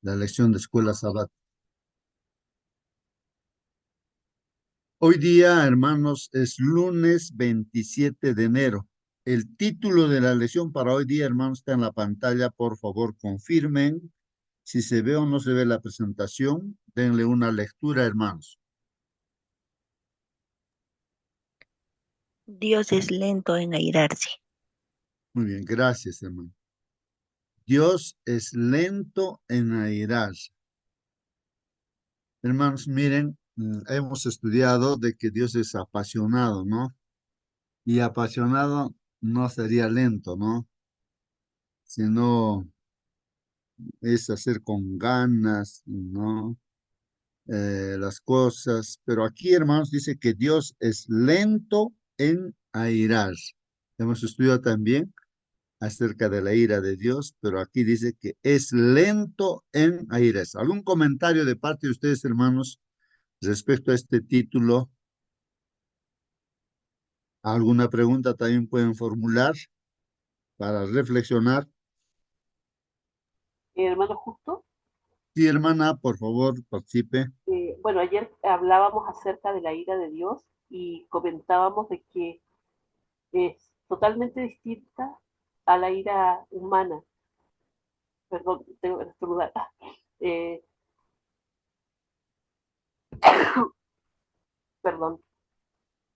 la lección de escuela sabática. Hoy día, hermanos, es lunes 27 de enero. El título de la lección para hoy día, hermanos, está en la pantalla. Por favor, confirmen si se ve o no se ve la presentación. Denle una lectura, hermanos. Dios es lento en airarse. Muy bien, gracias, hermano. Dios es lento en airarse. Hermanos, miren, hemos estudiado de que Dios es apasionado, ¿no? Y apasionado no sería lento, ¿no? Sino es hacer con ganas, ¿no? Las cosas. Pero aquí, hermanos, dice que Dios es lento en airarse. Hemos estudiado también acerca de la ira de Dios, pero aquí dice que es lento en airarse. ¿Algún comentario de parte de ustedes, hermanos, respecto a este título? ¿Alguna pregunta también pueden formular para reflexionar? Hermano Justo, Sí, hermana, por favor, participe. bueno, ayer hablábamos acerca de la ira de Dios y comentábamos de que es totalmente distinta a la ira humana. Perdón, tengo que estornudar. Eh, perdón,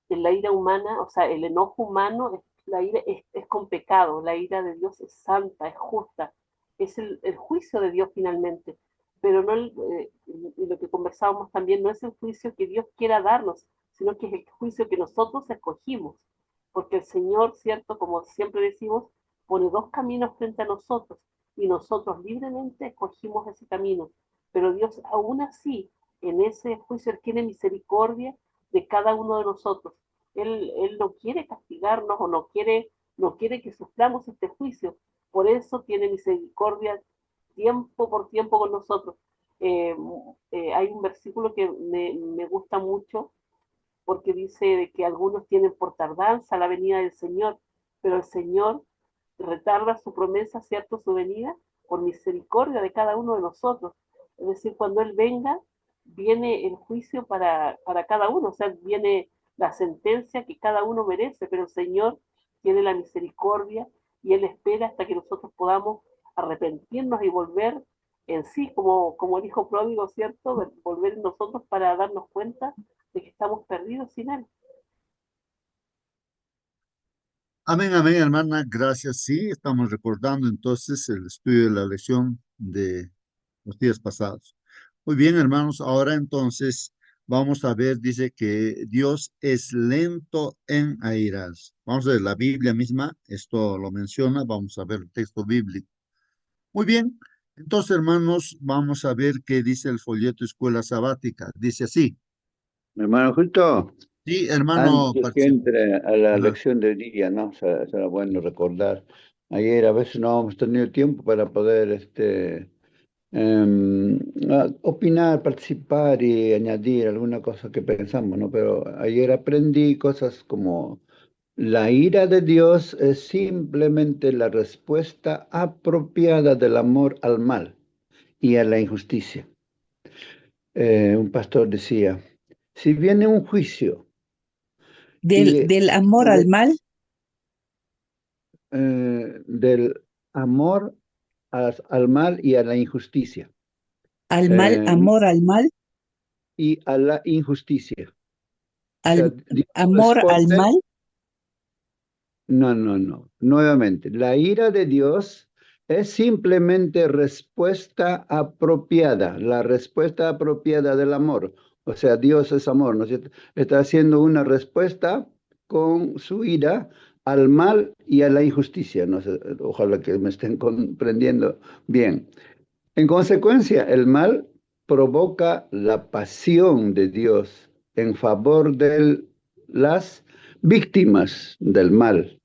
en la ira humana, o sea, el enojo humano, la ira es con pecado, la ira de Dios es santa, es justa, es el juicio de Dios finalmente, pero no y lo que conversábamos también no es el juicio que Dios quiera darnos, sino que es el juicio que nosotros escogimos, porque el Señor, cierto, como siempre decimos, pone dos caminos frente a nosotros y nosotros libremente escogimos ese camino, pero Dios aún así, en ese juicio, Él tiene misericordia de cada uno de nosotros. Él no quiere castigarnos o no quiere que suframos este juicio. Por eso tiene misericordia tiempo por tiempo con nosotros. Eh, Hay un versículo que me gusta mucho porque dice de que algunos tienen por tardanza la venida del Señor, pero el Señor retarda su promesa, ¿cierto? Su venida por misericordia de cada uno de nosotros. Es decir, cuando Él venga, viene el juicio para cada uno, o sea, viene la sentencia que cada uno merece, pero el Señor tiene la misericordia y Él espera hasta que nosotros podamos arrepentirnos y volver en sí, como el hijo pródigo, ¿cierto? Volver en nosotros para darnos cuenta de que estamos perdidos sin Él. Amén, amén, hermana, gracias. Sí, estamos recordando entonces el estudio de la lección de los días pasados. Muy bien, hermanos, ahora entonces vamos a ver, dice que Dios es lento en airarse. Vamos a ver la Biblia misma, esto lo menciona, vamos a ver el texto bíblico. Muy bien, entonces, hermanos, vamos a ver qué dice el folleto Escuela Sabática. Dice así, Hermano, justo sí, hermano, antes que participa. entre a la Ajá. lección del día, ¿no? Será bueno recordar. Ayer a veces no hemos tenido tiempo para poder opinar, participar y añadir alguna cosa que pensamos, ¿no? Pero ayer aprendí cosas como la ira de Dios es simplemente la respuesta apropiada del amor al mal y a la injusticia. Un pastor decía, si viene un juicio Del, y del amor al mal, del amor al mal y a la injusticia, al mal, eh, amor al mal, y a la injusticia. O sea, al Dios amor al responde, mal, no, no, no. Nuevamente, la ira de Dios es simplemente respuesta apropiada, la respuesta apropiada del amor. O sea, Dios es amor, ¿no es cierto? Está haciendo una respuesta con su ira al mal y a la injusticia. No sé, ojalá que me estén comprendiendo bien. En consecuencia, el mal provoca la pasión de Dios en favor de las víctimas del mal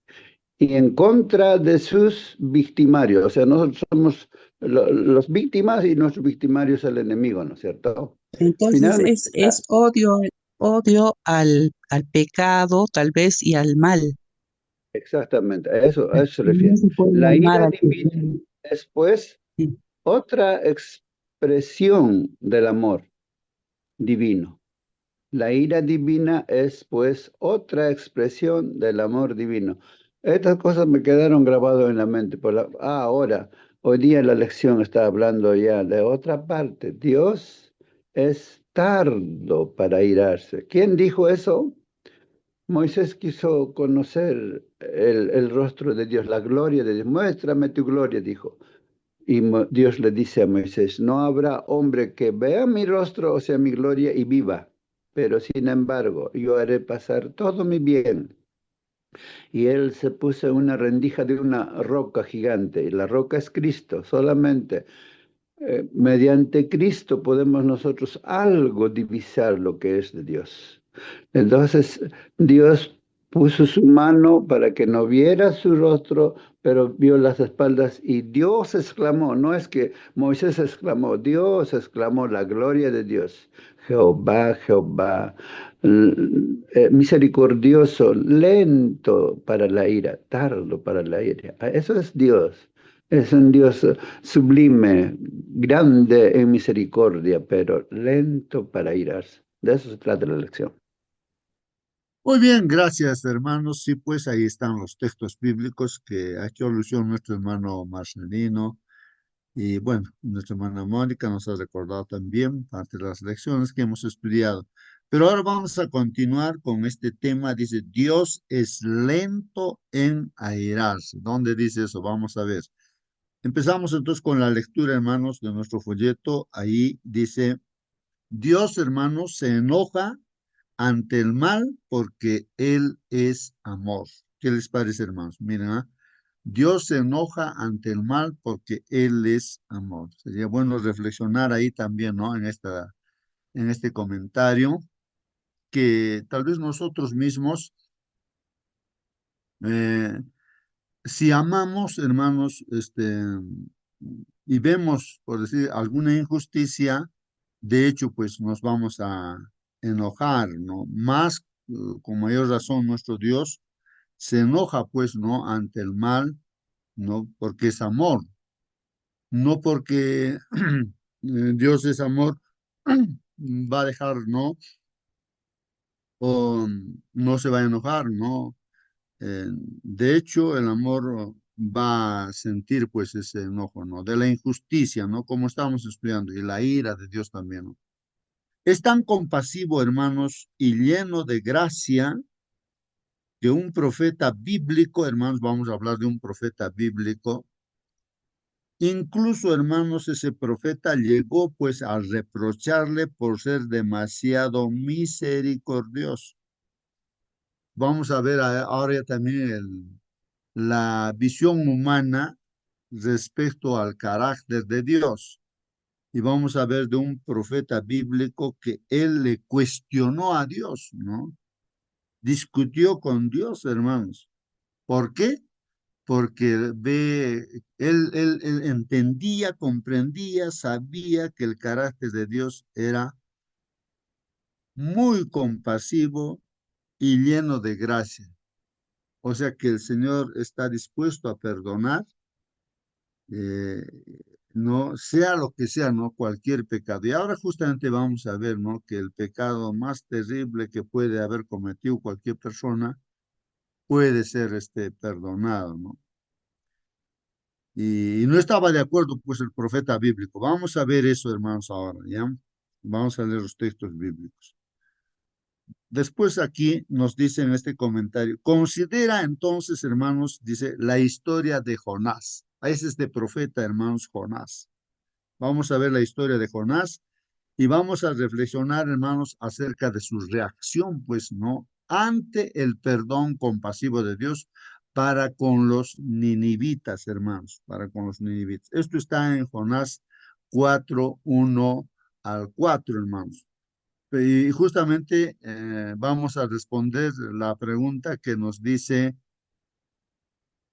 y en contra de sus victimarios. O sea, nosotros somos los víctimas y nuestro victimario es el enemigo, ¿no es cierto? entonces Finalmente, es odio, odio al pecado, tal vez, y al mal. exactamente, a eso se No refiere. se puede La amar ira al divina pecado. es, pues, otra expresión del amor divino. La ira divina es, pues, otra expresión del amor divino. Estas cosas me quedaron grabadas en la mente. Ahora, hoy día la lección está hablando ya de otra parte. Dios es tardo para irarse. ¿Quién dijo eso? Moisés quiso conocer el rostro de Dios, la gloria de Dios. Muéstrame tu gloria, dijo. Y Dios le dice a Moisés, no habrá hombre que vea mi rostro, o sea, mi gloria, y viva. Pero sin embargo, yo haré pasar todo mi bien. Y él se puso en una rendija de una roca gigante. Y la roca es Cristo, solamente. Mediante Cristo podemos nosotros algo divisar lo que es de Dios. Entonces Dios puso su mano para que no viera su rostro, pero vio las espaldas y Dios exclamó, no es que Moisés exclamó, Dios exclamó la gloria de Dios. Jehová, Jehová, misericordioso, lento para la ira, tardo para la ira. Eso es Dios. Es un Dios sublime, grande en misericordia, pero lento para irarse. De eso se trata la lección. Muy bien, gracias hermanos. Sí, pues ahí están los textos bíblicos que ha hecho alusión nuestro hermano Marcelino. Y bueno, nuestra hermana Mónica nos ha recordado también parte de las lecciones que hemos estudiado. Pero ahora vamos a continuar con este tema. Dice, Dios es lento en airarse. ¿Dónde dice eso? Vamos a ver. Empezamos entonces con la lectura, hermanos, de nuestro folleto. Ahí dice, Dios, hermanos, se enoja ante el mal porque Él es amor. ¿Qué les parece, hermanos? Miren, ¿ah? Dios se enoja ante el mal porque Él es amor. Sería bueno reflexionar ahí también, ¿no? En este comentario, que tal vez nosotros mismos, eh, si amamos, hermanos, y vemos, por decir, alguna injusticia, de hecho, pues nos vamos a enojar, ¿no? Más, con mayor razón, nuestro Dios se enoja, pues, ¿no? Ante el mal, ¿no? Porque es amor, no porque Dios es amor, va a dejar, ¿no? O no se va a enojar, ¿no? De hecho, el amor va a sentir, pues, ese enojo, ¿no? De la injusticia, ¿no? Como estamos estudiando, y la ira de Dios también, ¿no? Es tan compasivo, hermanos, y lleno de gracia de un profeta bíblico, hermanos, vamos a hablar de un profeta bíblico. Incluso, hermanos, ese profeta llegó pues a reprocharle por ser demasiado misericordioso. Vamos a ver ahora también la visión humana respecto al carácter de Dios. Y vamos a ver de un profeta bíblico que él le cuestionó a Dios, ¿no? Discutió con Dios, hermanos. ¿Por qué? Porque él entendía, comprendía, sabía que el carácter de Dios era muy compasivo y lleno de gracia. O sea que el Señor está dispuesto a perdonar, eh, no sea lo que sea, no cualquier pecado. Y ahora justamente vamos a ver, ¿no? Que el pecado más terrible que puede haber cometido cualquier persona puede ser perdonado, ¿no? Y no estaba de acuerdo, pues, el profeta bíblico. Vamos a ver eso, hermanos, ahora, ¿ya? Vamos a leer los textos bíblicos. Después aquí nos dice en este comentario, considera entonces, hermanos, dice, la historia de Jonás. Es este profeta, hermanos, Jonás. Vamos a ver la historia de Jonás y vamos a reflexionar, hermanos, acerca de su reacción, pues, ¿no? Ante el perdón compasivo de Dios para con los ninivitas, hermanos, para con los ninivitas. Esto está en Jonás 4:1 al 4, hermanos. Y justamente vamos a responder la pregunta que nos dice,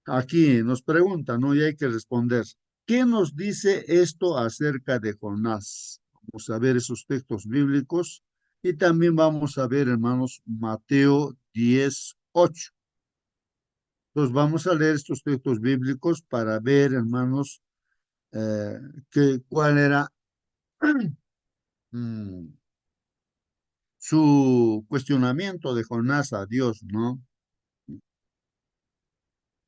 aquí nos pregunta, ¿no? Y hay que responder. ¿Qué nos dice esto acerca de Jonás? Vamos a ver esos textos bíblicos y también vamos a ver, hermanos, Mateo 10:8. Entonces vamos a leer estos textos bíblicos para ver, hermanos, cuál era mm, su cuestionamiento de Jonás a Dios, ¿no?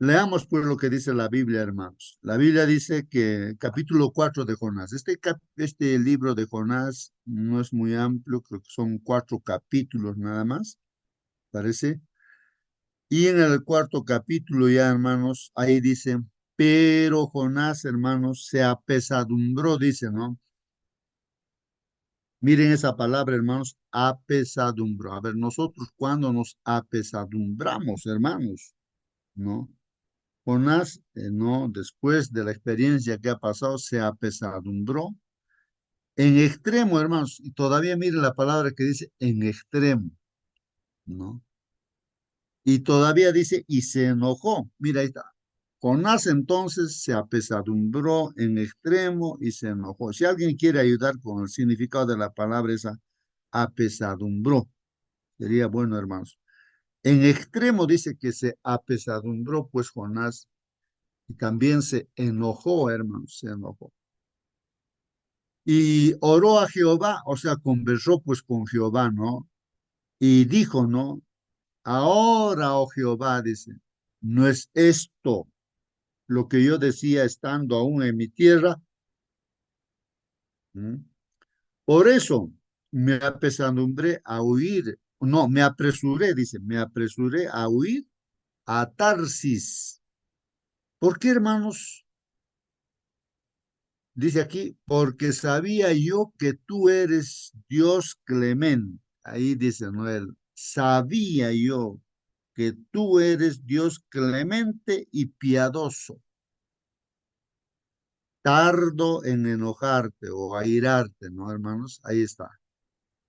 Leamos pues lo que dice la Biblia, hermanos. La Biblia dice que capítulo 4 de Jonás. Este libro de Jonás no es muy amplio, creo que son 4 capítulos nada más, parece. Y en el cuarto capítulo ya, hermanos, ahí dice, pero Jonás, hermanos, se apesadumbró, dice, ¿no? Miren esa palabra, hermanos, apesadumbró. A ver, nosotros cuando nos apesadumbramos, hermanos, ¿no? Jonás, no, después de la experiencia que ha pasado, se apesadumbró en extremo, hermanos. Y todavía miren la palabra que dice en extremo, ¿no? Y todavía dice, y se enojó. Mira, ahí está. Jonás entonces se apesadumbró en extremo y se enojó. Si alguien quiere ayudar con el significado de la palabra esa, apesadumbró, sería bueno, hermanos. En extremo dice que se apesadumbró, pues Jonás, y también se enojó, hermanos, se enojó. Y oró a Jehová, o sea, conversó pues con Jehová, ¿no? Y dijo, ¿no? Ahora, oh Jehová, dice, no es esto lo que yo decía estando aún en mi tierra. ¿Mm? Por eso me apesadumbré a huir, no, me apresuré, dice, me apresuré a huir a Tarsis. ¿Por qué, hermanos? Dice aquí, porque sabía yo que tú eres Dios clemente. Ahí dice Noel, sabía yo que tú eres Dios clemente y piadoso, tardo en enojarte o airarte, ¿no, hermanos? Ahí está,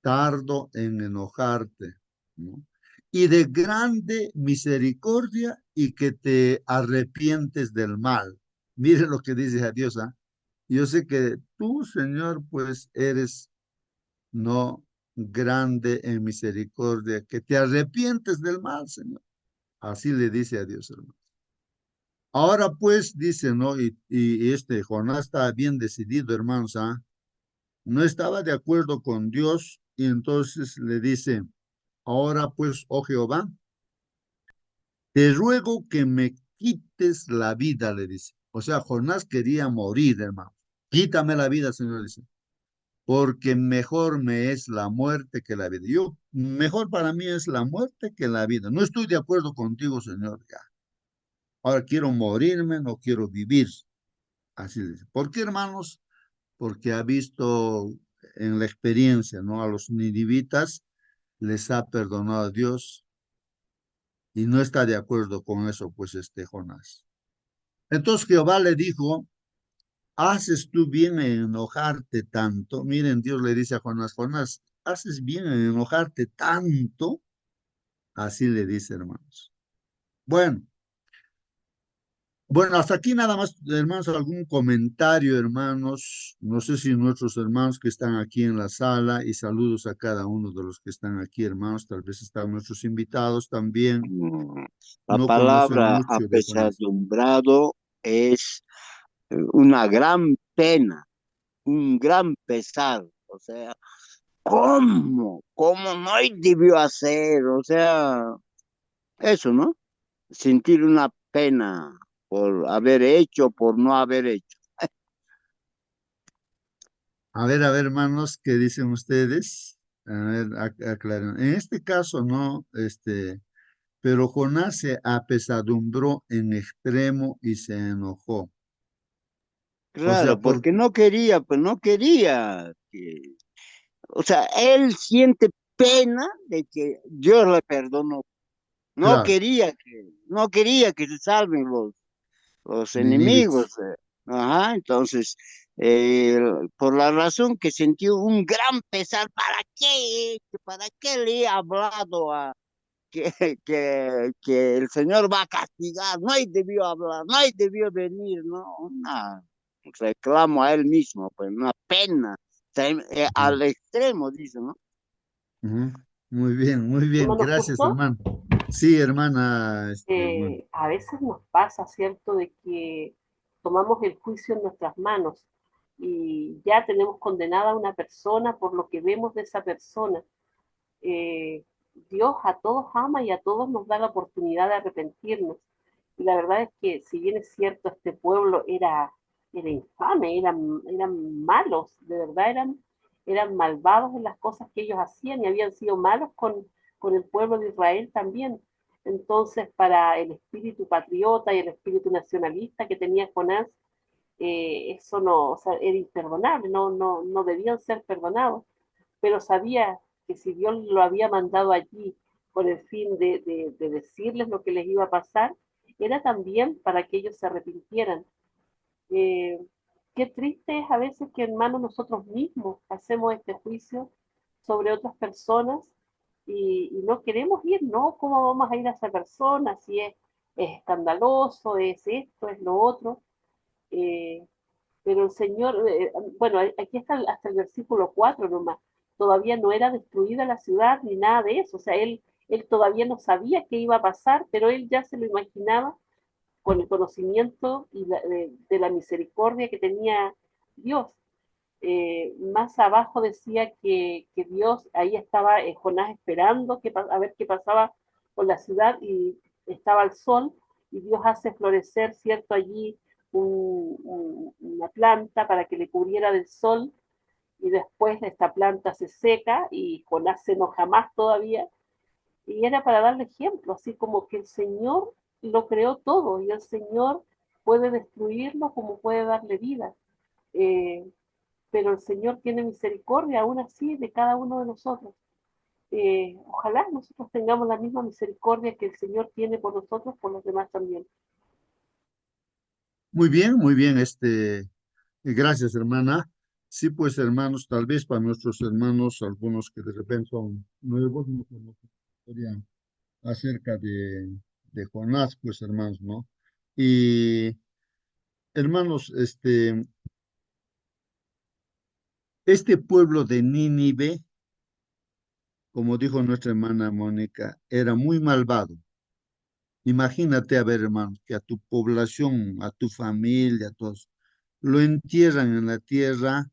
tardo en enojarte, ¿no? Y de grande misericordia y que te arrepientes del mal. Mire lo que dice a Dios, ¿ah? Yo sé que tú, Señor, pues eres no grande en misericordia, que te arrepientes del mal, Señor. Así le dice a Dios, hermano. Ahora pues, dice, ¿no? Y este Jonás estaba bien decidido, hermanos, ¿ah? No estaba de acuerdo con Dios y entonces le dice, ahora pues, oh Jehová, te ruego que me quites la vida, le dice. O sea, Jonás quería morir, hermano. Quítame la vida, Señor, dice. Porque mejor me es la muerte que la vida. Yo, mejor para mí es la muerte que la vida. No estoy de acuerdo contigo, Señor, ya. Ahora quiero morirme, no quiero vivir. Así dice. ¿Por qué, hermanos? Porque ha visto en la experiencia, ¿no? A los ninivitas les ha perdonado a Dios y no está de acuerdo con eso, pues, este Jonás. Entonces Jehová le dijo, ¿haces tú bien en enojarte tanto? Miren, Dios le dice a Jonás, Jonás, ¿haces bien en enojarte tanto? Así le dice, hermanos. Bueno, bueno, hasta aquí nada más, hermanos, algún comentario, hermanos. No sé si nuestros hermanos que están aquí en la sala y saludos a cada uno de los que están aquí, hermanos. Tal vez están nuestros invitados también. Mm, La No conocen palabra mucho de Jonás. apesadumbrado es una gran pena, un gran pesar. O sea, ¿cómo? ¿Cómo no debió hacer? O sea, eso, ¿no? Sentir una pena por haber hecho, por no haber hecho. A ver, hermanos, ¿qué dicen ustedes? A ver, aclaren. En este caso, no, pero Jonás se apesadumbró en extremo y se enojó. O sea, Claro, porque no quería, pues no quería que, o sea, él siente pena de que Dios le perdonó. claro, No quería que se salven los enemigos. Ninivitas. Ajá, entonces, eh, por la razón que sintió un gran pesar, ¿para qué le he hablado a que, que el Señor va a castigar? No hay debió hablar, no hay debió venir, ¿no? Una reclamo a él mismo, pues una pena, o sea, Ujú, al extremo, dice, ¿no? ujú. Muy bien, Hermano gracias, Justo, hermano. Sí, hermana, bueno, a veces nos pasa, ¿cierto?, de que tomamos el juicio en nuestras manos y ya tenemos condenada a una persona por lo que vemos de esa persona. Eh, Dios a todos ama y a todos nos da la oportunidad de arrepentirnos. Y la verdad es que, si bien es cierto, este pueblo era infame, eran malos, de verdad eran malvados en las cosas que ellos hacían y habían sido malos con el pueblo de Israel también. Entonces, para el espíritu patriota y el espíritu nacionalista que tenía Jonás, eso no, o sea, era imperdonable, no debían ser perdonados, pero sabía que si Dios lo había mandado allí con el fin de decirles lo que les iba a pasar, era también para que ellos se arrepintieran. Eh, Qué triste es a veces que, hermanos, nosotros mismos hacemos este juicio sobre otras personas y no queremos ir, ¿no? ¿Cómo vamos a ir a esa persona si es escandaloso, es esto, es lo otro? Eh, pero el Señor, bueno, aquí está hasta el versículo 4 nomás, todavía no era destruida la ciudad ni nada de eso, o sea, él todavía no sabía qué iba a pasar, pero él ya se lo imaginaba con el conocimiento de la misericordia que tenía Dios. Más abajo decía que Dios, ahí estaba Jonás esperando a ver qué pasaba con la ciudad y estaba el sol y Dios hace florecer, ¿cierto? Allí una planta para que le cubriera del sol y después esta planta se seca y Jonás se enoja más todavía y era para darle ejemplo, así como que el Señor lo creó todo y el Señor puede destruirlo como puede darle vida. Eh, pero el Señor tiene misericordia aún así de cada uno de nosotros. Ojalá nosotros tengamos la misma misericordia que el Señor tiene por nosotros, por los demás también. Muy bien, gracias, hermana. Sí, pues, hermanos, tal vez para nuestros hermanos, algunos que de repente son nuevos, no conocen la historia acerca de Jonás, pues, hermanos, ¿no? Y, hermanos, este pueblo de Nínive, como dijo nuestra hermana Mónica, era muy malvado. Imagínate, a ver, hermano, que a tu población, a tu familia, a todos, lo entierran en la tierra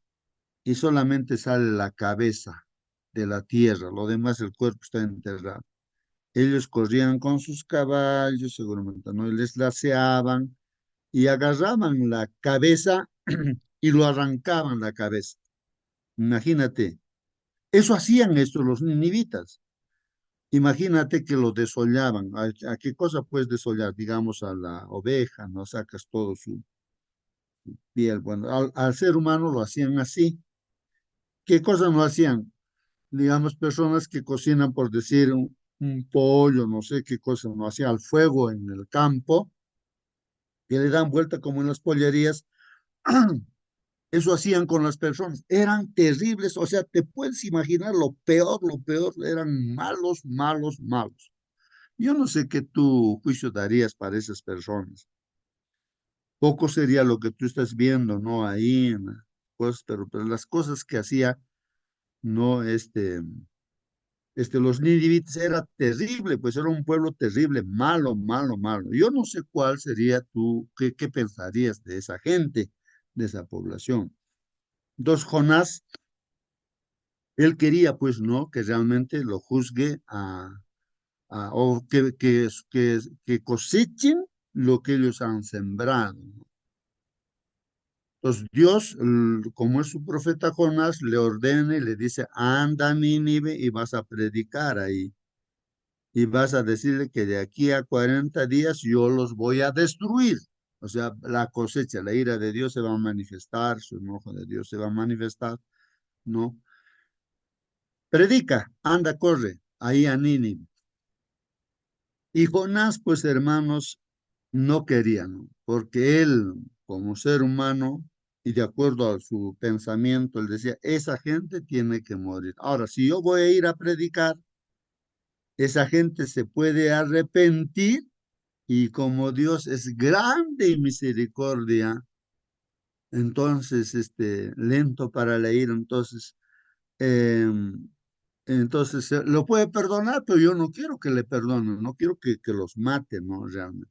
y solamente sale la cabeza de la tierra, lo demás el cuerpo está enterrado. Ellos corrían con sus caballos, seguramente, ¿no? Y les laceaban y agarraban la cabeza y lo arrancaban la cabeza. Imagínate, eso hacían estos los ninivitas. Imagínate que lo desollaban. ¿A qué cosa puedes desollar? Digamos a la oveja, ¿no? Sacas todo su piel. Bueno, al ser humano lo hacían así. ¿Qué cosa no hacían? Digamos, personas que cocinan, por decir, un pollo, no sé qué cosa, no hacían al fuego en el campo, que le dan vuelta como en las pollerías. Eso hacían con las personas. Eran terribles. O sea, te puedes imaginar lo peor, eran malos, malos, malos. Yo no sé qué tu juicio darías para esas personas. Poco sería lo que tú estás viendo, ¿no? Ahí, en las cosas, pero las cosas que hacía, no, los ninivitas era terrible, pues era un pueblo terrible, malo, malo, malo. Yo no sé cuál sería tú, qué pensarías de esa gente, de esa población. Entonces, Jonás, él quería, pues, ¿no? Que realmente lo juzgue o que cosechen lo que ellos han sembrado, ¿no? Entonces Dios, como es su profeta Jonás, le ordena y le dice, anda a Nínive y vas a predicar ahí. Y vas a decirle que de aquí a 40 días yo los voy a destruir. O sea, la cosecha, la ira de Dios se va a manifestar, su enojo de Dios se va a manifestar, ¿no? Predica, anda, corre, ahí a Nínive. Y Jonás, pues hermanos, no quería, ¿no? Porque él, como ser humano, y de acuerdo a su pensamiento, él decía, esa gente tiene que morir. Ahora, si yo voy a ir a predicar, esa gente se puede arrepentir y como Dios es grande y misericordia, entonces, lento para la ira, em, entonces lo puede perdonar, pero yo no quiero que le perdonen, no quiero que los maten, ¿no? Realmente.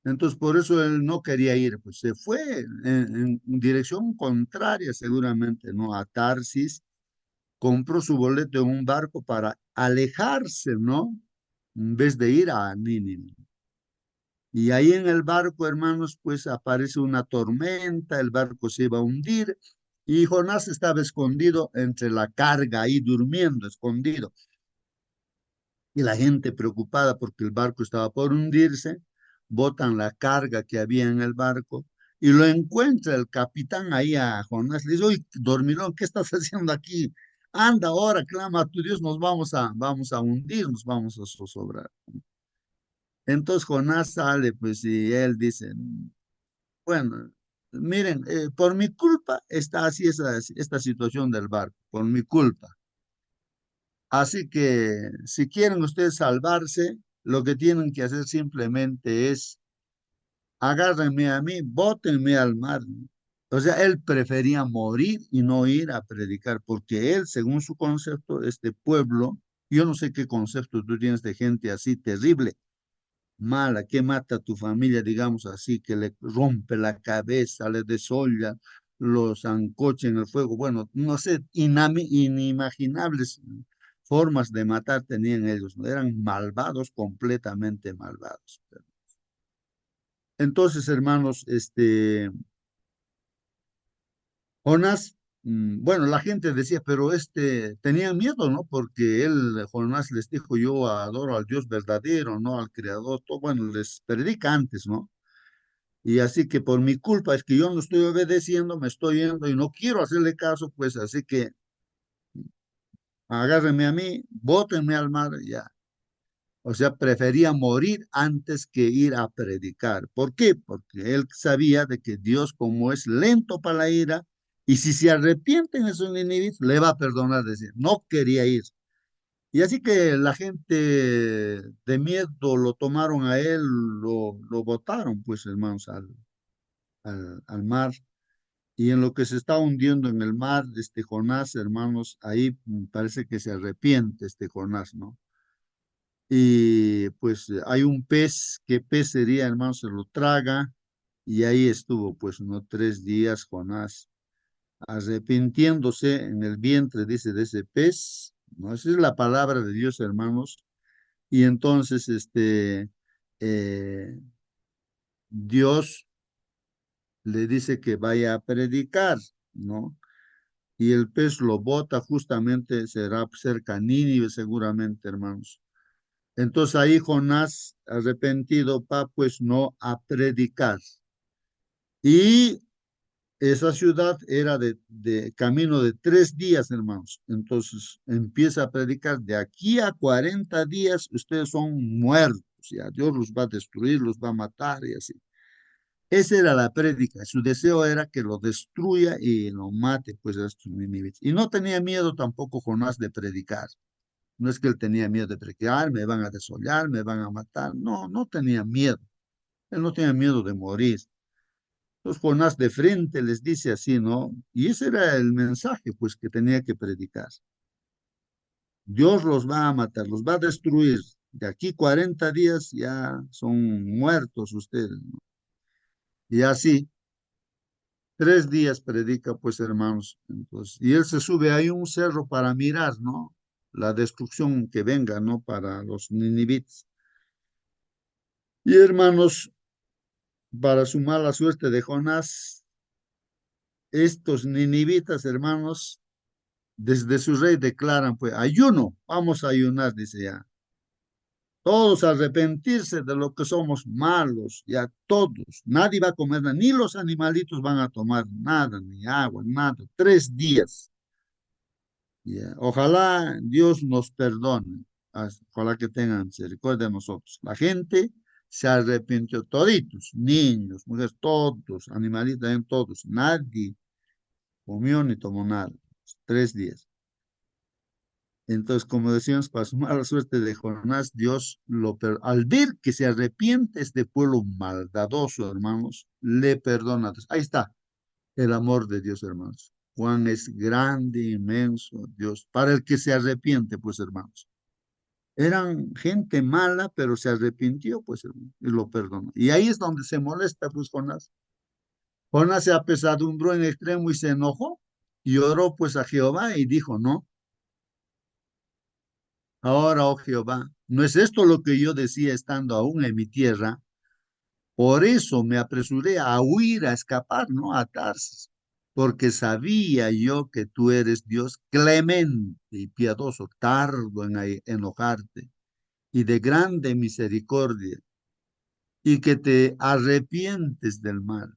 Entonces, por eso él no quería ir, pues se fue en dirección contraria seguramente, ¿no? A Tarsis, compró su boleto en un barco para alejarse, ¿no? En vez de ir a Nínive. Y ahí en el barco, hermanos, pues aparece una tormenta, el barco se iba a hundir y Jonás estaba escondido entre la carga, ahí durmiendo, escondido. Y la gente preocupada porque el barco estaba por hundirse, botan la carga que había en el barco y lo encuentra el capitán ahí a Jonás. Le dice, oye, dormilón, ¿qué estás haciendo aquí? Anda ahora, clama a tu Dios, nos vamos a hundir, nos vamos a zozobrar. Entonces Jonás sale, pues, y él dice, bueno, miren, por mi culpa está así esta situación del barco, por mi culpa. Así que si quieren ustedes salvarse, lo que tienen que hacer simplemente es agárrenme a mí, bótenme al mar. O sea, él prefería morir y no ir a predicar, porque él, según su concepto, este pueblo, yo no sé qué concepto tú tienes de gente así terrible, mala, que mata a tu familia, digamos así, que le rompe la cabeza, le desolla, los ancocha en el fuego. Bueno, no sé, inimaginables formas de matar tenían ellos, ¿no? Eran malvados, completamente malvados. Entonces, hermanos, Jonás, bueno, la gente decía, pero tenían miedo, ¿no? Porque él, Jonás, les dijo, yo adoro al Dios verdadero, ¿no? Al Creador, todo, bueno, les predica antes, ¿no? Y así que por mi culpa es que yo no estoy obedeciendo, me estoy yendo y no quiero hacerle caso, pues así que agárrenme a mí, bótenme al mar, ya. O sea, prefería morir antes que ir a predicar. ¿Por qué? Porque él sabía de que Dios, como es lento para la ira, y si se arrepienten esos ninivitas, le va a perdonar, decir, no quería ir. Y así que la gente de miedo lo tomaron a él, lo botaron, pues hermanos, al mar. Y en lo que se está hundiendo en el mar, Jonás, hermanos, ahí parece que se arrepiente Jonás, ¿no? Y pues hay un pez, ¿qué pez sería, hermanos? Se lo traga y ahí estuvo, pues, unos 3 días Jonás arrepintiéndose en el vientre, dice, de ese pez, ¿no? Esa es la palabra de Dios, hermanos. Y entonces, eh, Dios le dice que vaya a predicar, ¿no? Y el pez lo bota justamente, será cerca a Nínive seguramente, hermanos. Entonces ahí Jonás, arrepentido, va pues no a predicar. Y esa ciudad era de camino de 3 días, hermanos. Entonces empieza a predicar, de aquí a 40 días ustedes son muertos, ya Dios los va a destruir, los va a matar y así. Esa era la prédica, su deseo era que lo destruya y lo mate, pues a estos ninivitas. Y no tenía miedo tampoco Jonás de predicar. No es que él tenía miedo de predicar, me van a desollar, me van a matar. No, no tenía miedo. Él no tenía miedo de morir. Entonces Jonás de frente les dice así, ¿no? Y ese era el mensaje, pues, que tenía que predicar. Dios los va a matar, los va a destruir. De aquí 40 días ya son muertos ustedes, ¿no? Y así. 3 días predica, pues, hermanos. Entonces, y él se sube ahí un cerro para mirar, ¿no? La destrucción que venga, ¿no? Para los ninivitas. Y hermanos, para su mala suerte de Jonás, estos ninivitas, hermanos, desde su rey declaran, pues, ayuno, vamos a ayunar, dice ya. Todos arrepentirse de lo que somos malos, ya todos. Nadie va a comer nada, ni los animalitos van a tomar nada, ni agua, nada. 3 días. Ya, ojalá Dios nos perdone. Ojalá que tengan misericordia de nosotros. La gente se arrepintió, toditos, niños, mujeres, todos, animalitos, también todos. Nadie comió ni tomó nada. 3 días. Entonces, como decíamos, para su mala suerte de Jonás, Dios al ver que se arrepiente este pueblo maldadoso, hermanos, le perdona. Ahí está el amor de Dios, hermanos. Juan es grande, inmenso, Dios, para el que se arrepiente, pues, hermanos. Eran gente mala, pero se arrepintió, pues, hermano, y lo perdonó. Y ahí es donde se molesta, pues, Jonás. Jonás se apesadumbró en extremo y se enojó y oró, pues, a Jehová y dijo, no, ahora, oh Jehová, ¿no es esto lo que yo decía estando aún en mi tierra? Por eso me apresuré a huir, a escapar, ¿no? A Tarsis, porque sabía yo que tú eres Dios clemente y piadoso, tardo en enojarte y de grande misericordia, y que te arrepientes del mal.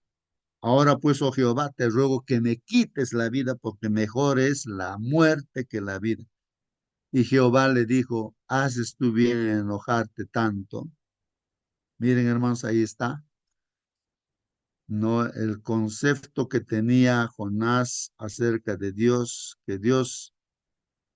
Ahora pues, oh Jehová, te ruego que me quites la vida, porque mejor es la muerte que la vida. Y Jehová le dijo, haces tú bien en enojarte tanto. Miren, hermanos, ahí está, ¿no? El concepto que tenía Jonás acerca de Dios, que Dios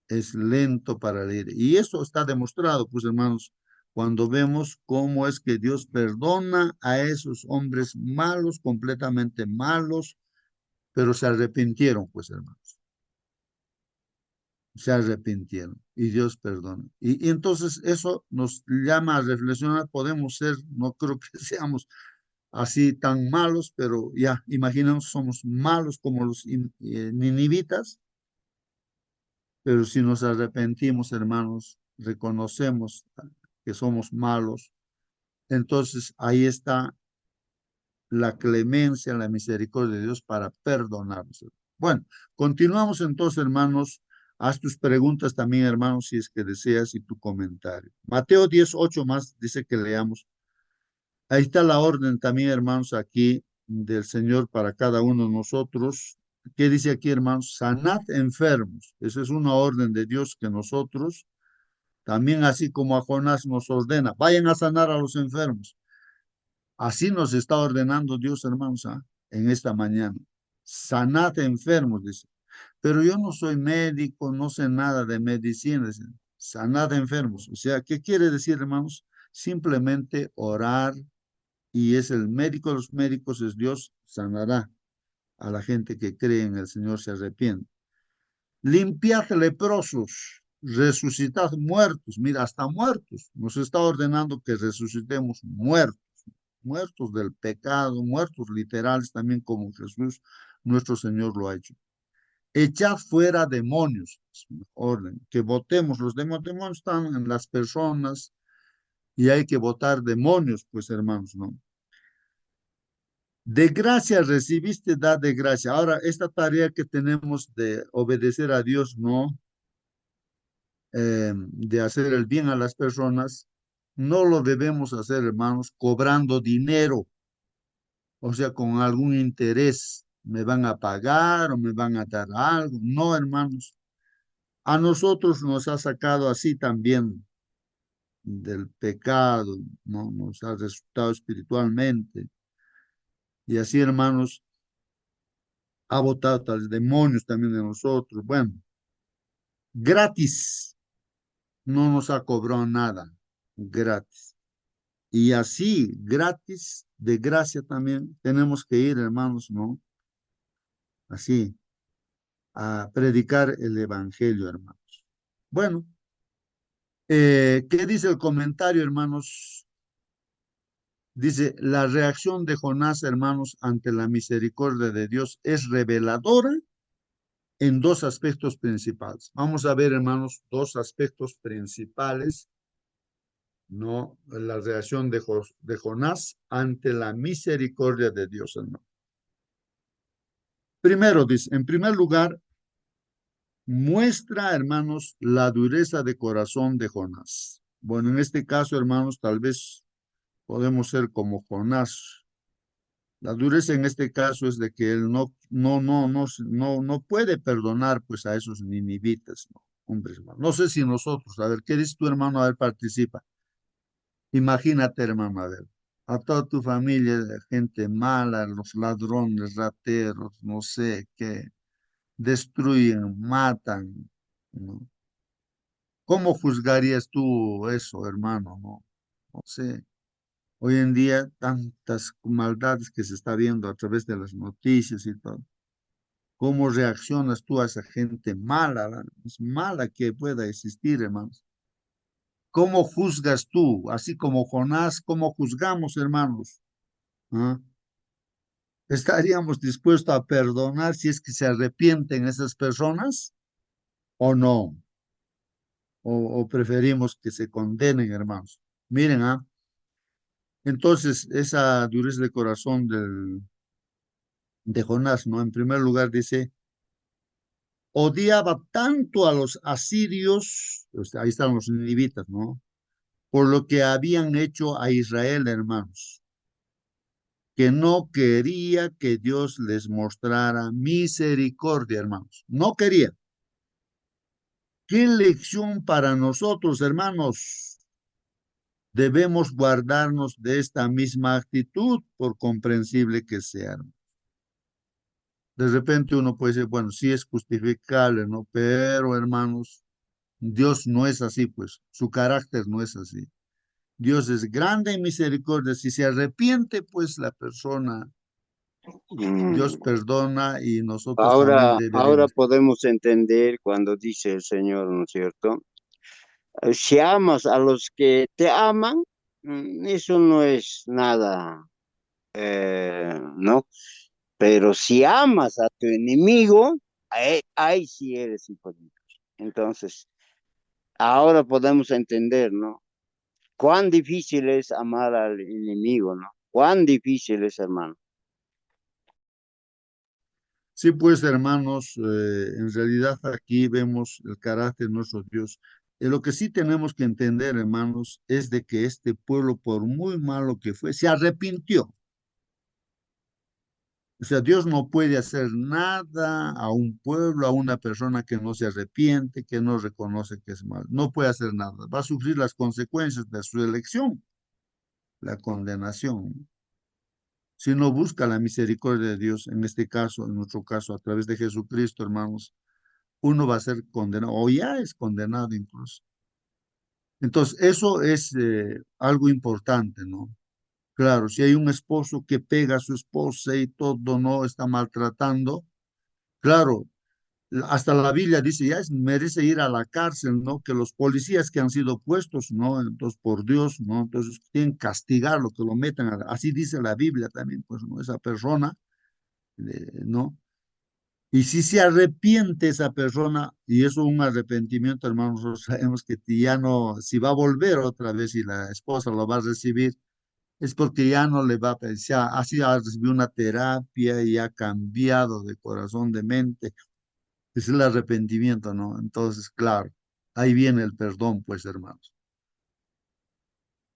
es lento para la ira. Y eso está demostrado, pues, hermanos, cuando vemos cómo es que Dios perdona a esos hombres malos, completamente malos, pero se arrepintieron, pues, hermanos. Se arrepintieron y Dios perdona. Y entonces eso nos llama a reflexionar. Podemos ser, no creo que seamos así tan malos, pero ya, imaginemos, somos malos como los ninivitas, pero si nos arrepentimos, hermanos, reconocemos que somos malos, entonces ahí está la clemencia, la misericordia de Dios para perdonarnos. Bueno, continuamos entonces, hermanos. Haz tus preguntas también, hermanos, si es que deseas, y tu comentario. Mateo 10:8 más dice que leamos. Ahí está la orden también, hermanos, aquí del Señor para cada uno de nosotros. ¿Qué dice aquí, hermanos? Sanad enfermos. Esa es una orden de Dios que nosotros, también así como a Jonás nos ordena, vayan a sanar a los enfermos. Así nos está ordenando Dios, hermanos, en esta mañana. Sanad enfermos, dice. Pero yo no soy médico, no sé nada de medicina, dice. Sanad enfermos. O sea, ¿qué quiere decir, hermanos? Simplemente orar, y es el médico de los médicos, es Dios, sanará a la gente que cree en el Señor, se arrepiente. Limpiad leprosos, resucitad muertos. Mira, hasta muertos. Nos está ordenando que resucitemos muertos, muertos del pecado, muertos literales también como Jesús, nuestro Señor, lo ha hecho. Echad fuera demonios, es una orden, que votemos. Los demonios están en las personas y hay que votar demonios, pues, hermanos, ¿no? De gracia recibiste, da de gracia. Ahora, esta tarea que tenemos de obedecer a Dios, ¿no? De hacer el bien a las personas, no lo debemos hacer, hermanos, cobrando dinero, o sea, con algún interés. Me van a pagar o me van a dar algo. No, hermanos. A nosotros nos ha sacado así también del pecado, ¿no? Nos ha resultado espiritualmente. Y así, hermanos, ha botado tales demonios también de nosotros. Bueno, gratis, no nos ha cobrado nada, gratis. Y así, gratis, de gracia también, tenemos que ir, hermanos, ¿no? Así, a predicar el evangelio, hermanos. Bueno, ¿qué dice el comentario, hermanos? Dice, la reacción de Jonás, hermanos, ante la misericordia de Dios es reveladora en dos aspectos principales. Vamos a ver, hermanos, dos aspectos principales, ¿no? La reacción de Jonás ante la misericordia de Dios, hermano. Primero, dice, en primer lugar, muestra, hermanos, la dureza de corazón de Jonás. Bueno, en este caso, hermanos, tal vez podemos ser como Jonás. La dureza en este caso es de que él no puede perdonar, pues, a esos ninivitas, ¿no? Hombres, hermano. No sé si nosotros, a ver, ¿qué dice tu hermano? A ver, participa. Imagínate, hermano, a ver, a toda tu familia, gente mala, los ladrones, rateros, no sé qué, destruyen, matan, ¿no? ¿Cómo juzgarías tú eso, hermano? No, no sé. Hoy en día, tantas maldades que se está viendo a través de las noticias y todo. ¿Cómo reaccionas tú a esa gente mala, es mala que pueda existir, hermanos? ¿Cómo juzgas tú? Así como Jonás, ¿cómo juzgamos, hermanos? ¿Ah? ¿Estaríamos dispuestos a perdonar si es que se arrepienten esas personas o no? ¿O preferimos que se condenen, hermanos? Miren, entonces esa dureza de corazón de Jonás, ¿no? En primer lugar dice, odiaba tanto a los asirios, o sea, ahí están los ninivitas, ¿no? Por lo que habían hecho a Israel, hermanos, que no quería que Dios les mostrara misericordia, hermanos. No quería. ¿Qué lección para nosotros, hermanos? Debemos guardarnos de esta misma actitud, por comprensible que sea. De repente uno puede decir, bueno, sí es justificable, ¿no? Pero, hermanos, Dios no es así, pues, su carácter no es así. Dios es grande en misericordia. Si se arrepiente, pues la persona, Dios Mm. perdona y nosotros también Ahora deberemos. podemos entender cuando dice el Señor, ¿no es cierto? Si amas a los que te aman, eso no es nada, ¿no? Pero si amas a tu enemigo, ahí sí eres hijo de Dios. Entonces, ahora podemos entender, ¿no? Cuán difícil es amar al enemigo, ¿no? Cuán difícil es, hermano. Sí, pues, hermanos, en realidad aquí vemos el carácter de nuestro Dios. Lo que sí tenemos que entender, hermanos, es de que este pueblo, por muy malo que fue, se arrepintió. O sea, Dios no puede hacer nada a un pueblo, a una persona que no se arrepiente, que no reconoce que es mal. No puede hacer nada. Va a sufrir las consecuencias de su elección, la condenación. Si no busca la misericordia de Dios, en este caso, en nuestro caso, a través de Jesucristo, hermanos, uno va a ser condenado, o ya es condenado incluso. Entonces, eso es algo importante, ¿no? Claro, si hay un esposo que pega a su esposa y todo, no está maltratando, claro, hasta la Biblia dice, ya merece ir a la cárcel, ¿no? Que los policías que han sido puestos, ¿no? Entonces, por Dios, ¿no? Entonces, tienen que castigarlo, que lo metan, así dice la Biblia también, pues, ¿no? Esa persona, ¿no? Y si se arrepiente esa persona, y eso es un arrepentimiento, hermanos, nosotros sabemos que ya no, si va a volver otra vez y la esposa lo va a recibir, es porque ya no le va a pensar, así ha recibido una terapia y ha cambiado de corazón, de mente. Es el arrepentimiento, ¿no? Entonces, claro, ahí viene el perdón, pues, hermanos.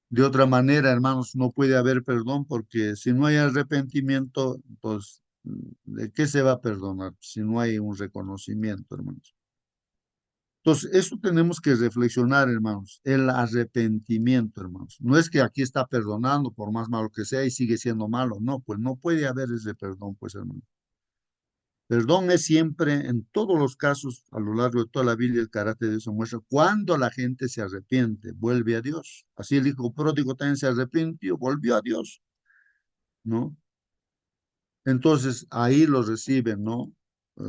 De otra manera, hermanos, no puede haber perdón porque si no hay arrepentimiento, pues, ¿de qué se va a perdonar si no hay un reconocimiento, hermanos? Entonces, eso tenemos que reflexionar, hermanos, el arrepentimiento, hermanos. No es que aquí está perdonando por más malo que sea y sigue siendo malo, no, pues no puede haber ese perdón, pues, hermanos. Perdón es siempre, en todos los casos, a lo largo de toda la Biblia, el carácter de Dios se muestra cuando la gente se arrepiente, vuelve a Dios. Así el hijo pródigo también se arrepintió, volvió a Dios, ¿no? Entonces ahí lo reciben, ¿no?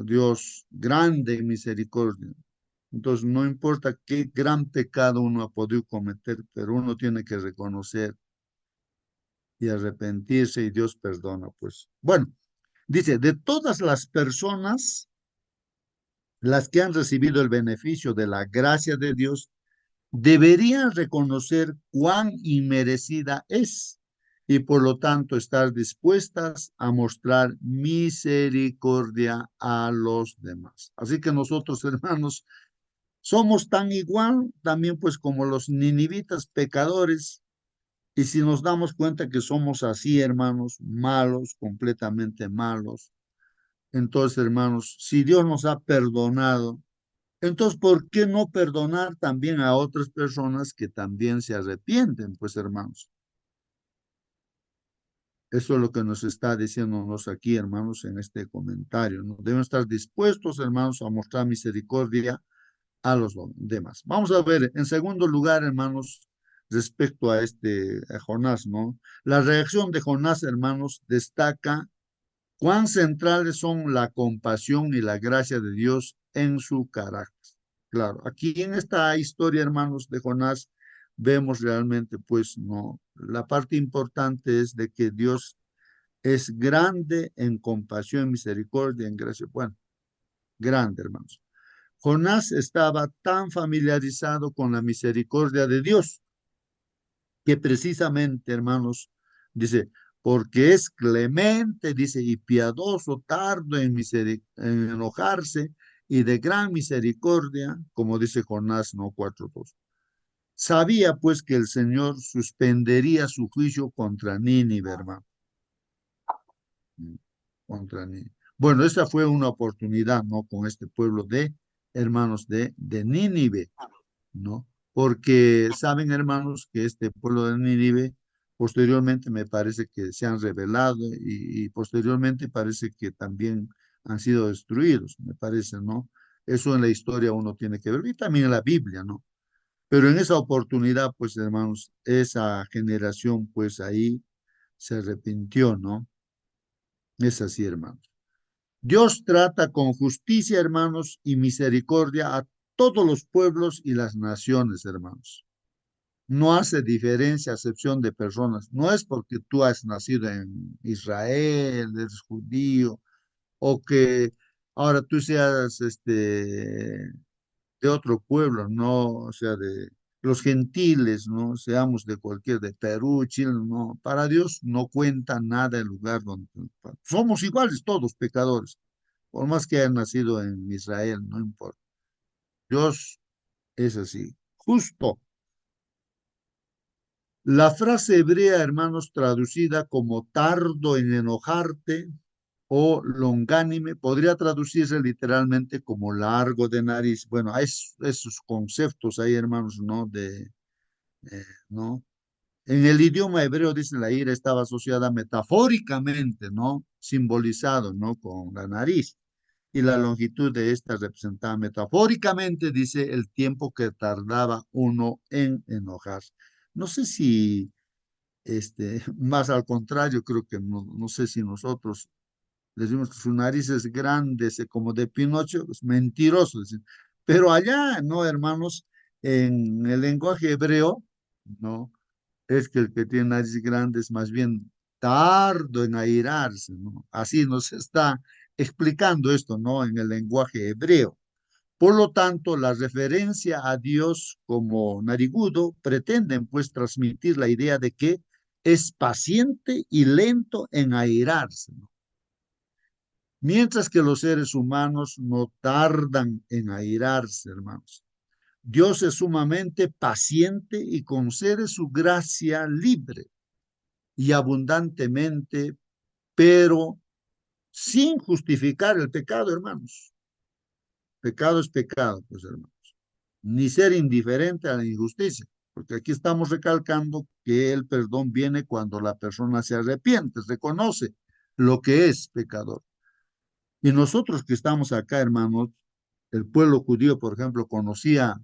Dios grande en misericordia. Entonces no importa qué gran pecado uno ha podido cometer, pero uno tiene que reconocer y arrepentirse y Dios perdona, pues. Bueno, dice, de todas las personas las que han recibido el beneficio de la gracia de Dios deberían reconocer cuán inmerecida es y por lo tanto estar dispuestas a mostrar misericordia a los demás. Así que nosotros, hermanos, somos tan igual también pues como los ninivitas pecadores. Y si nos damos cuenta que somos así, hermanos, malos, completamente malos, entonces, hermanos, si Dios nos ha perdonado, entonces, ¿por qué no perdonar también a otras personas que también se arrepienten? Pues, hermanos, eso es lo que nos está diciéndonos aquí, hermanos, en este comentario, ¿no? Deben estar dispuestos, hermanos, a mostrar misericordia a los demás. Vamos a ver, en segundo lugar, hermanos, respecto a a Jonás, ¿no? La reacción de Jonás, hermanos, destaca cuán centrales son la compasión y la gracia de Dios en su carácter. Claro, aquí en esta historia, hermanos, de Jonás, vemos realmente, pues, no. La parte importante es de que Dios es grande en compasión, misericordia, en gracia. Bueno, grande, hermanos. Jonás estaba tan familiarizado con la misericordia de Dios que precisamente, hermanos, dice, porque es clemente, dice, y piadoso, tardo en enojarse y de gran misericordia, como dice Jonás, no 4:2. Sabía pues que el Señor suspendería su juicio contra Nínive, hermano. Contra Nínive. Bueno, esa fue una oportunidad, ¿no? Con este pueblo de hermanos de Nínive, ¿no? Porque saben, hermanos, que este pueblo de Nínive posteriormente me parece que se han rebelado y posteriormente parece que también han sido destruidos, me parece, ¿no? Eso en la historia uno tiene que ver y también en la Biblia, ¿no? Pero en esa oportunidad, pues, hermanos, esa generación, pues ahí se arrepintió, ¿no? Es así, hermanos. Dios trata con justicia, hermanos, y misericordia a todos los pueblos y las naciones, hermanos. No hace diferencia, acepción de personas. No es porque tú has nacido en Israel, eres judío, o que ahora tú seas de otro pueblo, no, o sea, de los gentiles, no, seamos de cualquier, de Perú, Chile, no. Para Dios no cuenta nada el lugar donde somos iguales todos pecadores, por más que hayan nacido en Israel, no importa. Dios es así, justo. La frase hebrea, hermanos, traducida como tardo en enojarte o longánime, podría traducirse literalmente como largo de nariz. Bueno, hay esos conceptos ahí, hermanos, ¿no? ¿No? En el idioma hebreo, dice, la ira estaba asociada metafóricamente, ¿no? Simbolizado, ¿no? Con la nariz. Y la longitud de esta representaba metafóricamente, dice, el tiempo que tardaba uno en enojarse. No sé si más al contrario, creo que no sé si nosotros decimos que su nariz es grande, como de Pinocho, es mentiroso. Pero allá, no, hermanos, en el lenguaje hebreo, no, es que el que tiene nariz grande es más bien tardo en airarse, ¿no? Así nos está explicando esto, ¿no? En el lenguaje hebreo. Por lo tanto, la referencia a Dios como narigudo pretenden pues transmitir la idea de que es paciente y lento en airarse, ¿no? Mientras que los seres humanos no tardan en airarse, hermanos. Dios es sumamente paciente y concede su gracia libre y abundantemente, pero sin justificar el pecado, hermanos. Pecado es pecado, pues, hermanos. Ni ser indiferente a la injusticia, porque aquí estamos recalcando que el perdón viene cuando la persona se arrepiente, reconoce lo que es pecador. Y nosotros que estamos acá, hermanos, el pueblo judío, por ejemplo, conocía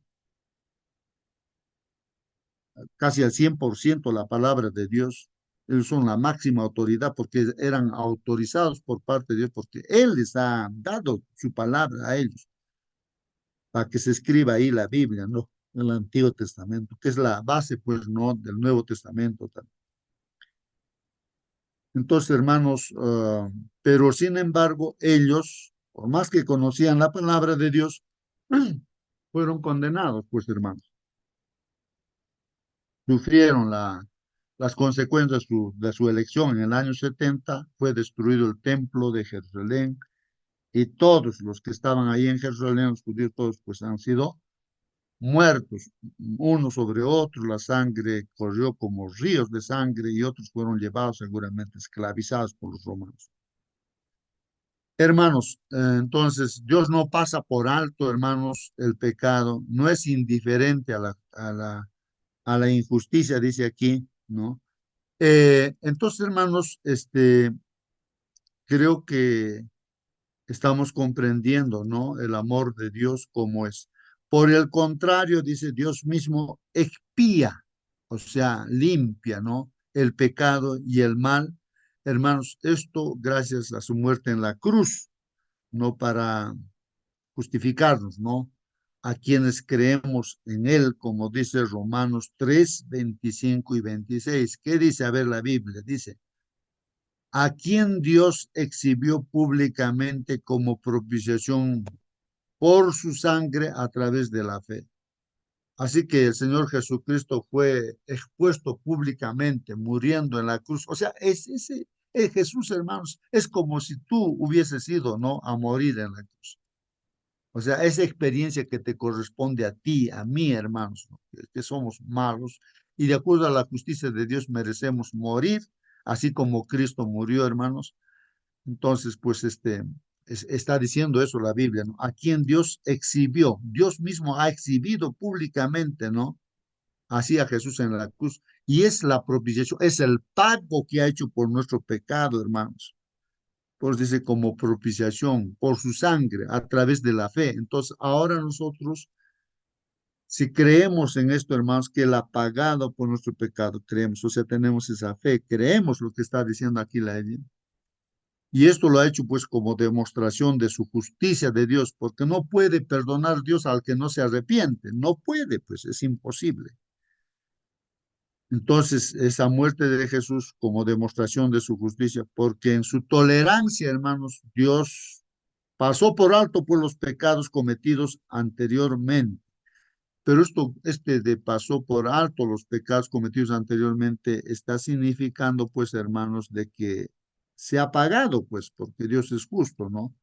casi al 100% la palabra de Dios. Ellos son la máxima autoridad porque eran autorizados por parte de Dios, porque Él les ha dado su palabra a ellos para que se escriba ahí la Biblia, ¿no? El Antiguo Testamento, que es la base, pues, ¿no? Del Nuevo Testamento también. Entonces, hermanos, pero sin embargo, ellos, por más que conocían la palabra de Dios, fueron condenados, pues, hermanos. Sufrieron las consecuencias de su elección. En el año 70 fue destruido el templo de Jerusalén y todos los que estaban ahí en Jerusalén, los judíos todos, pues han sido muertos, unos sobre otros, la sangre corrió como ríos de sangre y otros fueron llevados seguramente esclavizados por los romanos. Hermanos, entonces Dios no pasa por alto, hermanos, el pecado, no es indiferente a la injusticia, dice aquí, ¿no? Entonces, hermanos, creo que estamos comprendiendo, ¿no? El amor de Dios como es. Por el contrario, dice Dios mismo, expía, o sea, limpia, ¿no? El pecado y el mal. Hermanos, esto gracias a su muerte en la cruz, no para justificarnos, ¿no? a quienes creemos en Él, como dice Romanos 3, 25 y 26. ¿Qué dice? A ver la Biblia. Dice, a quien Dios exhibió públicamente como propiciación por su sangre a través de la fe. Así que el Señor Jesucristo fue expuesto públicamente, muriendo en la cruz. O sea, Jesús, hermanos, es como si tú hubieses ido, ¿no? A morir en la cruz. O sea, esa experiencia que te corresponde a ti, a mí, hermanos, ¿no? Que somos malos y de acuerdo a la justicia de Dios merecemos morir, así como Cristo murió, hermanos. Entonces, pues está diciendo eso la Biblia, ¿no? A quien Dios exhibió, Dios mismo ha exhibido públicamente, ¿no? Así a Jesús en la cruz. Y es la propiciación, es el pago que ha hecho por nuestro pecado, hermanos. Pues dice como propiciación por su sangre a través de la fe. Entonces, ahora nosotros, si creemos en esto, hermanos, que Él ha pagado por nuestro pecado, creemos, o sea, tenemos esa fe, creemos lo que está diciendo aquí la Biblia. Y esto lo ha hecho pues como demostración de su justicia de Dios, porque no puede perdonar Dios al que no se arrepiente, no puede, pues es imposible. Entonces, esa muerte de Jesús como demostración de su justicia, porque en su tolerancia, hermanos, Dios pasó por alto por los pecados cometidos anteriormente. Pero este de pasó por alto los pecados cometidos anteriormente está significando, pues, hermanos, de que se ha pagado, pues, porque Dios es justo, ¿no?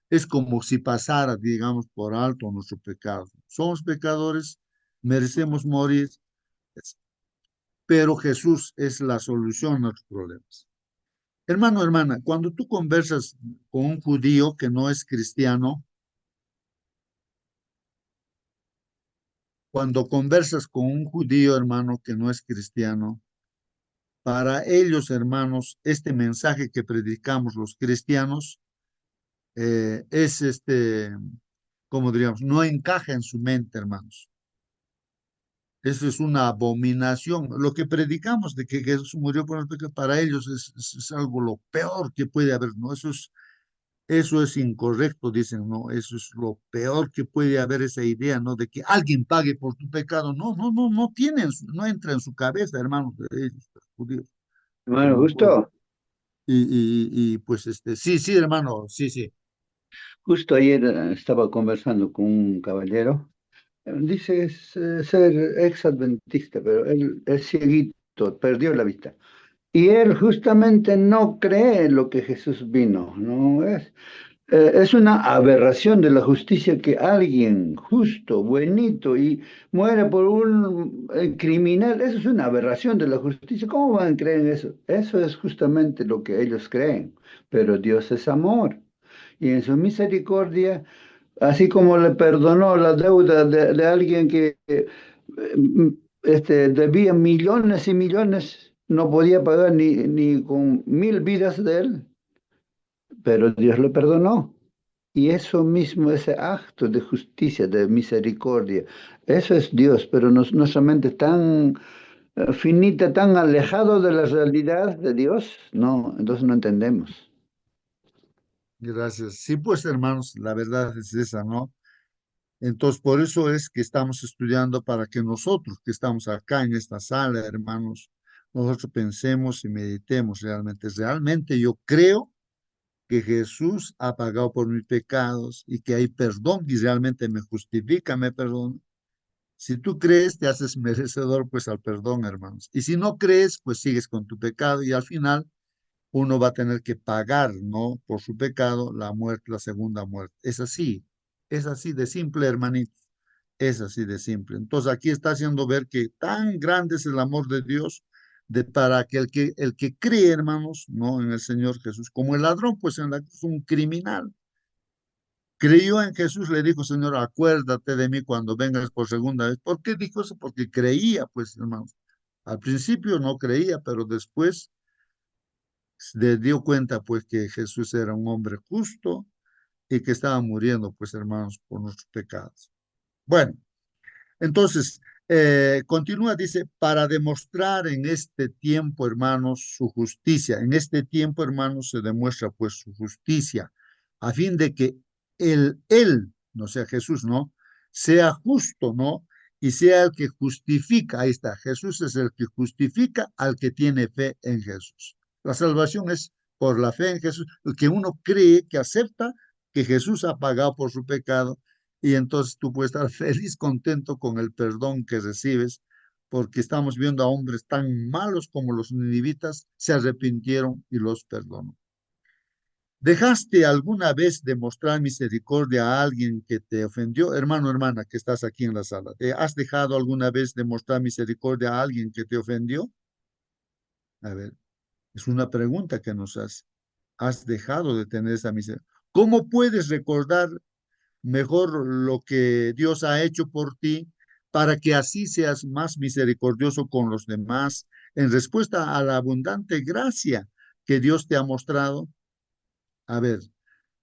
Es como si pasara, digamos, por alto nuestro pecado. Somos pecadores, merecemos morir, pero Jesús es la solución a nuestros problemas. Hermano, hermana, cuando tú conversas con un judío que no es cristiano, cuando conversas con un judío, hermano, que no es cristiano, para ellos, hermanos, este mensaje que predicamos los cristianos es como diríamos, no encaja en su mente, hermanos. Eso es una abominación. Lo que predicamos de que Jesús murió por nosotros, para ellos es algo lo peor que puede haber, ¿no? Eso es incorrecto, dicen, ¿no? Eso es lo peor que puede haber esa idea, ¿no? De que alguien pague por tu pecado. No, no, no, no tienen, no entra en su cabeza, hermanos, de ellos, los judíos. Hermano, Como pueblo. justo, Pues sí, sí, hermano, sí, sí. justo ayer estaba conversando con un caballero. Dice ser ex adventista, pero él es cieguito, perdió la vista. Y él justamente no cree en lo que Jesús vino, ¿no? Es una aberración de la justicia que alguien justo, buenito y muere por un criminal. Eso es una aberración de la justicia. ¿Cómo van a creer en eso? Eso es justamente lo que ellos creen. Pero Dios es amor. Y en su misericordia, así como le perdonó la deuda de alguien que debía millones y millones, no podía pagar ni con 1000 vidas de él, pero Dios le perdonó. Y eso mismo, ese acto de justicia, de misericordia, eso es Dios, pero nuestra mente tan finita, tan alejado de la realidad de Dios, no, entonces no entendemos. Gracias. Sí, pues, hermanos, la verdad es esa, ¿no? Entonces, por eso es que estamos estudiando para que nosotros que estamos acá en esta sala, hermanos, nosotros pensemos y meditemos realmente. Realmente yo creo que Jesús ha pagado por mis pecados y que hay perdón y realmente me justifica, me perdona. Si tú crees, te haces merecedor pues al perdón, hermanos. Y si no crees, pues sigues con tu pecado y al final uno va a tener que pagar, ¿no? Por su pecado, la muerte, la segunda muerte. Es así de simple, hermanitos. Es así de simple. Entonces aquí está haciendo ver que tan grande es el amor de Dios para que el que cree, hermanos, ¿no? En el Señor Jesús, como el ladrón, pues en la cruz, un criminal. Creyó en Jesús, le dijo, Señor, acuérdate de mí cuando vengas por segunda vez. ¿Por qué dijo eso? Porque creía, pues, hermanos. Al principio no creía, pero después se dio cuenta, pues, que Jesús era un hombre justo y que estaba muriendo, pues, hermanos, por nuestros pecados. Bueno, entonces, continúa, dice, para demostrar en este tiempo, hermanos, su justicia. En este tiempo, hermanos, se demuestra, pues, su justicia, a fin de que él, no sea Jesús, ¿no? sea justo, ¿no? Y sea el que justifica, ahí está, Jesús es el que justifica al que tiene fe en Jesús. La salvación es por la fe en Jesús, el que uno cree, que acepta que Jesús ha pagado por su pecado, y entonces tú puedes estar feliz, contento con el perdón que recibes, porque estamos viendo a hombres tan malos como los ninivitas, se arrepintieron y los perdonó. ¿Dejaste alguna vez de mostrar misericordia a alguien que te ofendió? Hermano, hermana, que estás aquí en la sala. ¿Has dejado alguna vez de mostrar misericordia a alguien que te ofendió? A ver, es una pregunta que nos hace. ¿Has dejado de tener esa misericordia? ¿Cómo puedes recordar mejor lo que Dios ha hecho por ti para que así seas más misericordioso con los demás en respuesta a la abundante gracia que Dios te ha mostrado? A ver,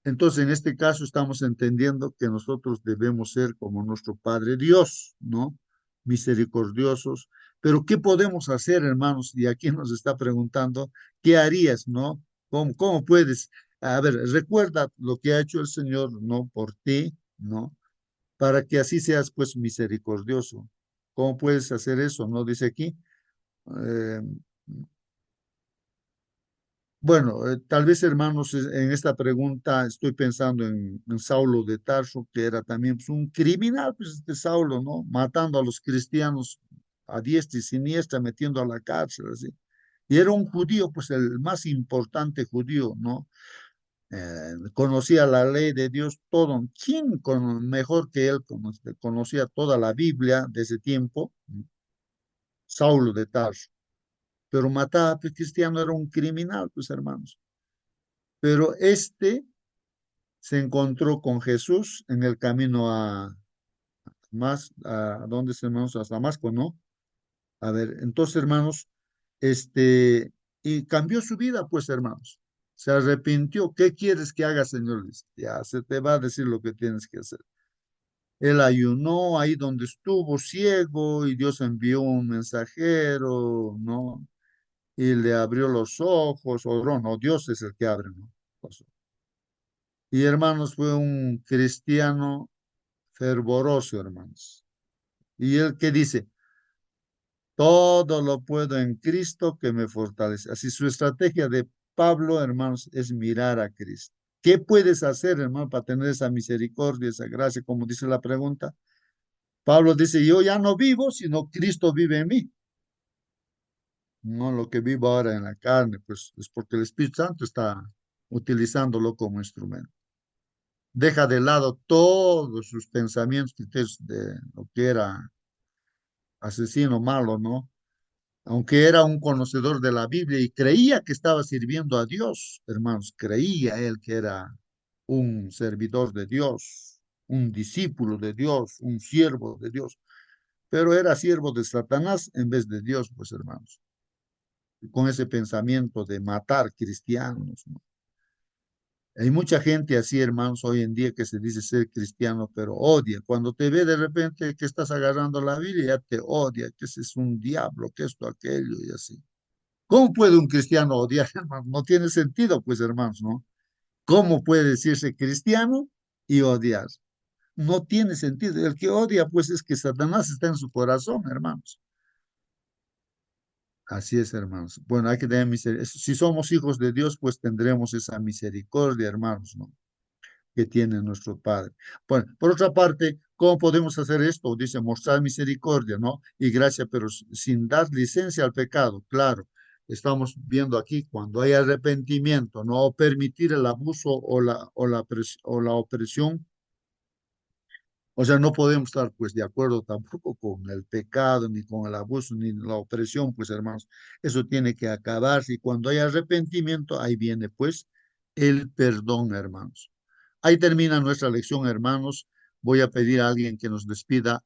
entonces, en este caso estamos entendiendo que nosotros debemos ser como nuestro Padre Dios, ¿no? Misericordiosos. Pero ¿qué podemos hacer, hermanos? Y aquí nos está preguntando, ¿qué harías, no? ¿Cómo puedes? A ver, recuerda lo que ha hecho el Señor, ¿no? Por ti, ¿no? Para que así seas, pues, misericordioso. ¿Cómo puedes hacer eso? ¿No? Dice aquí. eh, Bueno, tal vez, hermanos, en esta pregunta estoy pensando en Saulo de Tarso, que era también pues, un criminal, pues este Saulo, ¿no? Matando a los cristianos a diestra y siniestra, metiendo a la cárcel, así. Y era un judío, pues el más importante judío, ¿no? Conocía la ley de Dios todo. ¿Quién mejor que él conocía toda la Biblia de ese tiempo? Saulo de Tarso. Pero matar a cristiano era un criminal, pues hermanos. Pero este se encontró con Jesús en el camino ¿a dónde se hermanos? A Damasco, ¿no? A ver, entonces, hermanos, este, y cambió su vida, pues, hermanos. Se arrepintió. ¿Qué quieres que haga, Señor? Dice, ya se te va a decir lo que tienes que hacer. Él ayunó ahí donde estuvo ciego y Dios envió un mensajero, ¿no? Y le abrió los ojos, o no, Dios es el que abre, ¿no? Y hermanos, fue un cristiano fervoroso, hermanos. Y él que dice, todo lo puedo en Cristo que me fortalece. Así su estrategia de Pablo, hermanos, es mirar a Cristo. ¿Qué puedes hacer, hermano, para tener esa misericordia, esa gracia, como dice la pregunta? Pablo dice, yo ya no vivo, sino Cristo vive en mí. No lo que vivo ahora en la carne, pues es porque el Espíritu Santo está utilizándolo como instrumento. Deja de lado todos sus pensamientos, criterios de lo que era asesino malo, ¿no? Aunque era un conocedor de la Biblia y creía que estaba sirviendo a Dios, hermanos, creía él que era un servidor de Dios, un discípulo de Dios, un siervo de Dios, pero era siervo de Satanás en vez de Dios, pues hermanos, con ese pensamiento de matar cristianos, ¿no? Hay mucha gente así, hermanos, hoy en día que se dice ser cristiano, pero odia. Cuando te ve de repente que estás agarrando la Biblia, ya te odia, que ese es un diablo, que esto, aquello y así. ¿Cómo puede un cristiano odiar, hermano? No tiene sentido, pues, hermanos, ¿no? ¿Cómo puede decirse cristiano y odiar? No tiene sentido. El que odia, pues, es que Satanás está en su corazón, hermanos. Así es, hermanos. Bueno, hay que tener misericordia. Si somos hijos de Dios, pues tendremos esa misericordia, hermanos, ¿no? Que tiene nuestro Padre. Bueno, por otra parte, ¿cómo podemos hacer esto? Dice, mostrar misericordia, ¿no? Y gracia, pero sin dar licencia al pecado, claro. Estamos viendo aquí cuando hay arrepentimiento, no permitir el abuso o la opresión. O sea, no podemos estar pues de acuerdo tampoco con el pecado, ni con el abuso, ni la opresión, pues hermanos. Eso tiene que acabarse y cuando hay arrepentimiento, ahí viene pues el perdón, hermanos. Ahí termina nuestra lección, hermanos. Voy a pedir a alguien que nos despida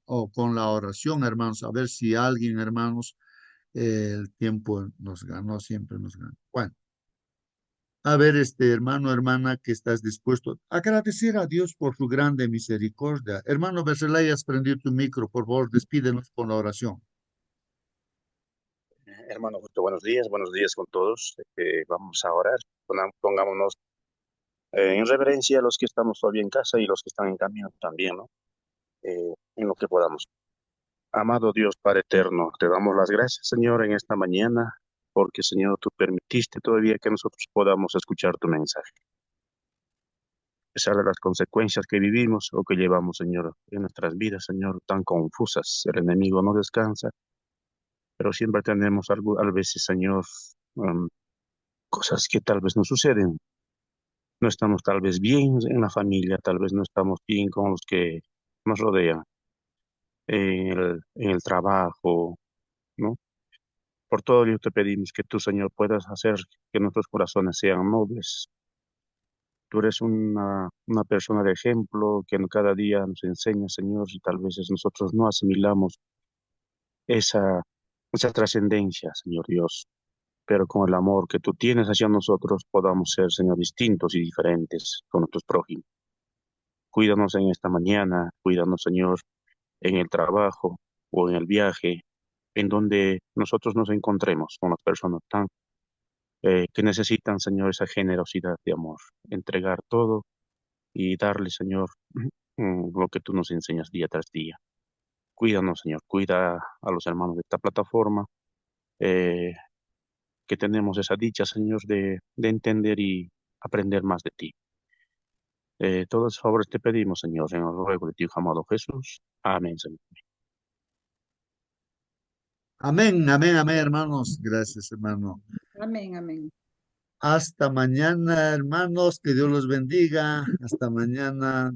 o con la oración, hermanos, a ver si alguien, hermanos, el tiempo nos ganó, siempre nos gana. Bueno, a ver, este hermano, hermana, que estás dispuesto a agradecer a Dios por su grande misericordia. Hermano Berzelay, has prendido tu micro, por favor, despídenos con la oración. Hermano, justo buenos días con todos. Vamos a orar. Pongámonos en reverencia a los que estamos todavía en casa y los que están en camino también, ¿no? en lo que podamos. Amado Dios Padre eterno, te damos las gracias, Señor, en esta mañana, porque, Señor, tú permitiste todavía que nosotros podamos escuchar tu mensaje. A pesar de las consecuencias que vivimos o que llevamos, Señor, en nuestras vidas, Señor, tan confusas, el enemigo no descansa, pero siempre tenemos algo, a veces, Señor, cosas que tal vez no suceden. No estamos tal vez bien en la familia, tal vez no estamos bien con los que nos rodean, en el trabajo, ¿no? Por todo ello te pedimos que tú, Señor, puedas hacer que nuestros corazones sean nobles. Tú eres una persona de ejemplo que cada día nos enseña, Señor, y tal vez nosotros no asimilamos esa, esa trascendencia, Señor Dios. Pero con el amor que tú tienes hacia nosotros podamos ser, Señor, distintos y diferentes con nuestros prójimos. Cuídanos en esta mañana, cuídanos, Señor, en el trabajo o en el viaje, en donde nosotros nos encontremos con las personas que necesitan, Señor, esa generosidad de amor, entregar todo y darle, Señor, lo que tú nos enseñas día tras día. Cuídanos, Señor, cuida a los hermanos de esta plataforma, eh, que tenemos esa dicha, Señor, de entender y aprender más de ti. Todos los favores te pedimos, Señor, en el ruego de ti, amado Jesús. Amén, Señor. Amén, amén, amén, hermanos. Gracias, hermano. Amén, amén. Hasta mañana, hermanos. Que Dios los bendiga. Hasta mañana.